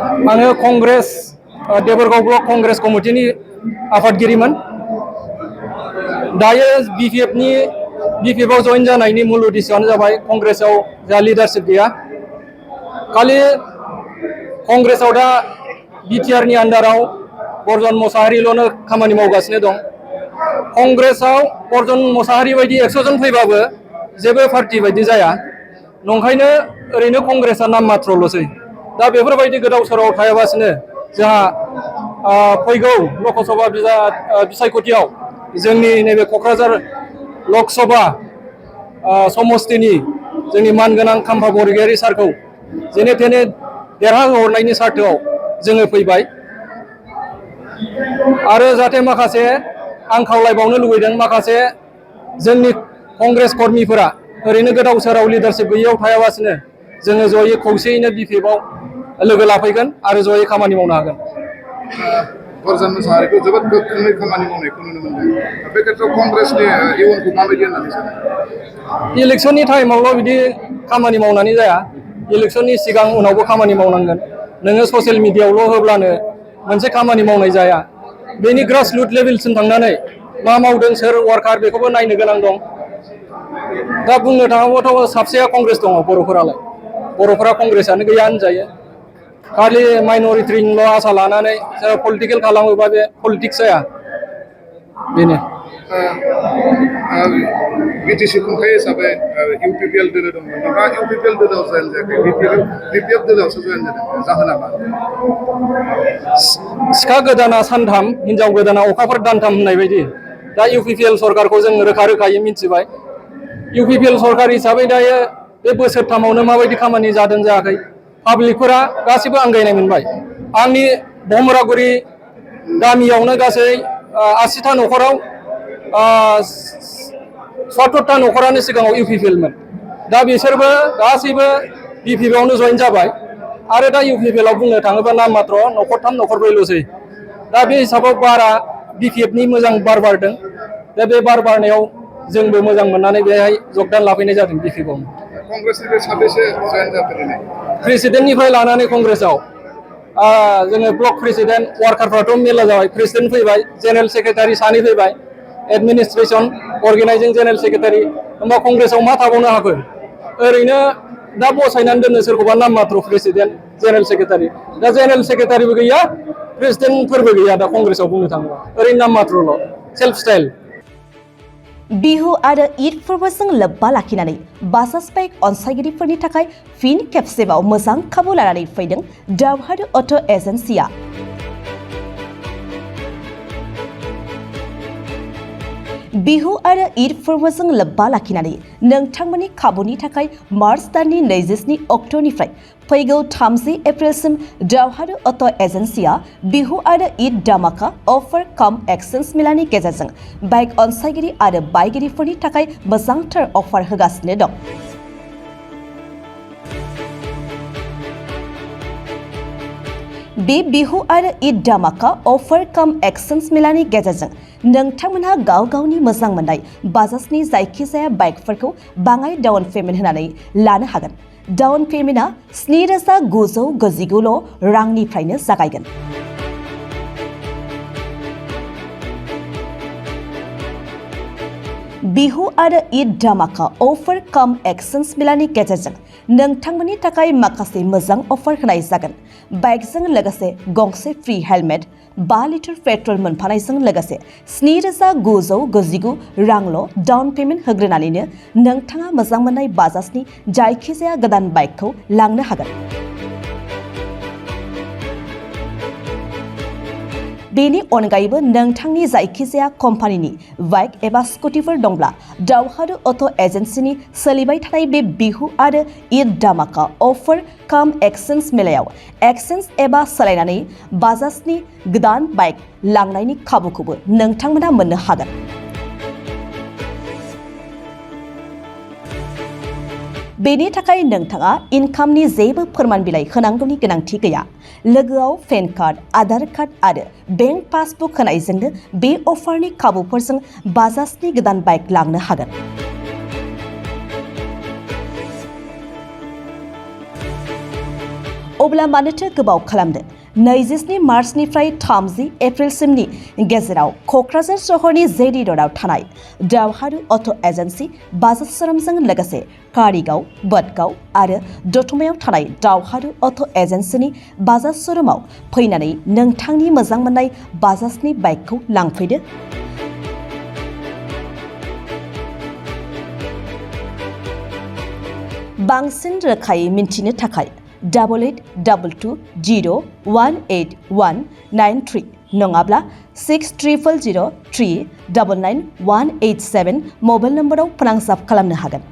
आङो कंग्रेस देबरगाव ब्लक कंग्रेस कमिटिनि आफादगिरिमोन। दायो बिपिएफआव जइन जानायनि मूल उद्देश्यआनो जाबाय कंग्रेसआव जा लिडारशिप गैया। खालि कंग्रेसआव दा बिटिआरनि आन्डाराव बरजन मोसाहारिल'नो खामानि मावगासिनो दं। कंग्रेसआव बरजन मोसाहारि बायदि 100 जन फैबाबो जेबो पार्टी बायदि जाया। नंखायनो ओरैनो कंग्रेसआ नाम मात्रल'सै। दा बेफोरबायदि गोदाव सोराव थायाबासिनो जोंहा फैगौ लकसभा बिसायख'थियाव जोंनि नैबे क'क्राझार लकसभा समस्तिनि जोंनि मानगोनां खाम्फा बरगयारी सारखौ जेने थेने देरहाहरनायनि सार्थआव जोङो फैबाय। आरो जाहाथे माखासे आं खावलायबावनो लुबैदों, माखासे जोंनि कंग्रेस कर्मिफोरा ओरैनो गोदाव सोराव लिडारशिप गैयैयाव थायाबासिनो जोङो जयै खौसेयैनो बिपिएफआव लोगो लाफैगोन आरो जयै खामानि मावनो हागोन। बरजन मोसाहारिखौ जोबोद गोख्रोङै खामानि मावनायखौ नुनो मोनदों। बे खेत्रआव कंग्रेसनि इयुनखौ माबायदि होननानै सानो? इलेक्सननि टाइमावल' बिदि खामानि मावनानै जाया। इलेक्सननि सिगां उनावबो खामानि मावनांगोन। नोङो ससियेल मिडियायावल' होब्लानो मोनसे खामानि मावनाय जाया। बेनि ग्रासरुट लेभेलसिम थांनानै मा मावदों सोर वार्कार बेखौबो नायनो गोनां दं। दा बुंनो थाङोबाथ' साबसेया कंग्रेस दङ बर'फोरालाय। बर'फोरा कंग्रेसआनो गैया होनजायो। खालि माइन'रिटिनिल' आसा लानानै पलिटिकेल खालामोबा बे पलिटिक्स जाया। बेनो बिटिसि खुंथाय हिसाबै इउपिपिएल दोलो दंमोन। नोंथाङा इउपिपिएल दोलोआव जयेन जायाखै, बिपिएफ दोलोआवसो जयेन जादों। जाहोना मा? सिखा गोदाना सानथाम, हिनजाव गोदाना अखाफोर दानथाम होननाय बायदि दा इउपिपिएल सरकारखौ जों रोखा रोखायै मिथिबाय। इउपिपिएल सरकार हिसाबै दायो बे बोसोरथामावनो माबायदि खामानि जादों जायाखै पाब्लिकफोरा गासैबो आंगायनाय मोनबाय। आंनि भमरागुरि गामियावनो गासै 80टा न'खराव 70टा न'खरानो सिगाङाव इउपिपिएलमोन। दा बिसोरबो गासैबो बिपिएफआवनो जइन जाबाय। आरो दा इउपिपिएलआव बुंनो थाङोबा नाम मात्र न'खरथाम न'खरब्रैल'सै। दा बे हिसाबाव बारा बिपिएफनि मोजां बार बारदों। दा बे बार बारनायाव जोंबो मोजां मोननानै बेहाय जगदान लाफैनाय जादों बिपिएफआवनो। कंग्रेसनिफ्राय साबेसे जयेन जाखो दिनै? प्रेसिडेन्टनिफ्राय लानानै कंग्रेसआव जोङो ब्लक प्रेसिडेन्ट, वार्कारफ्राथ' मेरला जाबाय। प्रेसिडेन्ट फैबाय, जेनेरेल सेक्रेटारि सानै फैबाय, एडमिनिस्ट्रेसन, अर्गेनाइजिं जेनेरेल सेक्रेटारि। होमबा कंग्रेसआव मा थाबावनो हाखो? ओरैनो दा बसायनानै दोननो सोरखौबा नाम मात्र प्रेसिडेन्ट, जेनेरेल सेक्रेटारि। दा जेनेरेल सेक्रेटारिबो गैया, प्रेसिडेन्टफोरबो गैया दा कंग्रेसआव बुंनो थाङोबा। ओरैनो नाम मात्रल', सेल्फ स्टाइल। बिहु आरो ईद फोरबोजों लोब्बा लाखिनानै बाजाज बाइक अनसायगिरिफोरनि थाखाय फिन खेबसेबाव मोजां खाबु लानानै फैदों दावहारु अट' एजेन्सिया। बिहु आरो ईद फोरबोजों लोब्बा लाखिनानै नोंथांमोननि खाबुनि थाखाय मार्च दाननि 27 अक्ट'निफ्राय फैगौ 30 एप्रिलसिम दावहारु अट' एजेन्सिया बिहु आरो ईद धामाका अफार काम एक्सचेन्ज मेलानि गेजेरजों बाइक अनसायगिरि आरो बायगिरिफोरनि थाखाय मोजांथार अफार होगासिनो दं। बे बिहु आरो ईद धामाका अफार काम एक्सचेन्ज मेलानि गेजेरजों नोंथांमोनहा गाव गावनि मोजां मोननाय बाजाजनि जायखिजाया बाइकफोरखौ बाङाय डाउन पेमेन्ट होनानै लानो हागोन। डाउन पेमेन्टआ 7,999 रांनिफ्रायनो जागायगोन। बिहु आरो ईद धामाका अफार काम एक्सचेन्ज मेलानि गेजेरजों नोंथांमोननि थाखाय माखासे मोजां अफार होनाय जागोन। बाइकजों लोगोसे गंसे फ्री हेलमेट, 5 लिटार पेट्रल मोनफानायजों लोगोसे 7,999 रांल' डाउन पेमेन्ट होग्रोनानैनो नोंथाङा मोजां मोननाय बाजाजनि जायखिजाया गोदान बाइकखौ लांनो हागोन। बेनि अनगायैबो नोंथांनि जायखिजाया कम्पानिनि बाइक एबा स्कुटिफोर दंब्ला दावहारु अट' एजेन्सिनि सोलिबाय थानाय बे बिहु आरो ईद धामाका अफार काम एक्सचेन्ज मेलायाव एक्सचेन्ज एबा सोलायनानै बाजाजनि गोदान बाइक लांनायनि खाबुखौबो नोंथांमोना मोननो हागोन। बेनि थाखाय नोंथाङा इनकामनि जेबो फोरमान बिलाइ होनांगौनि गोनांथि गैया। लोगोआव पेन कार्ड, आधार कार्ड आरो बेंक पासबुक होनायजोंनो बे अफारनि खाबुफोरजों बाजाजनि गोदान बाइक लांनो हागोन। अब्ला मानोथो गोबाव खालामदो 27 मार्चनिफ्राय 30 एप्रिलसिमनि गेजेराव क'क्राझार सहरनि जेडी र'डआव थानाय दावहारु अट' एजेन्सि बाजाज श'रुमजों लोगोसे कारिगाव बटगाव आरो दतमायाव थानाय दावहारु अट' एजेन्सिनि बाजाज श'रुमाव फैनानै नोंथांनि मोजां मोननाय बाजाजनि बाइकखौ लांफैदो। बांसिन रोखायै मिन्थिनो थाखाय 8822018193 नङाब्ला 6000399187 मबाइल नम्बराव फोनांजाब खालामनो हागोन।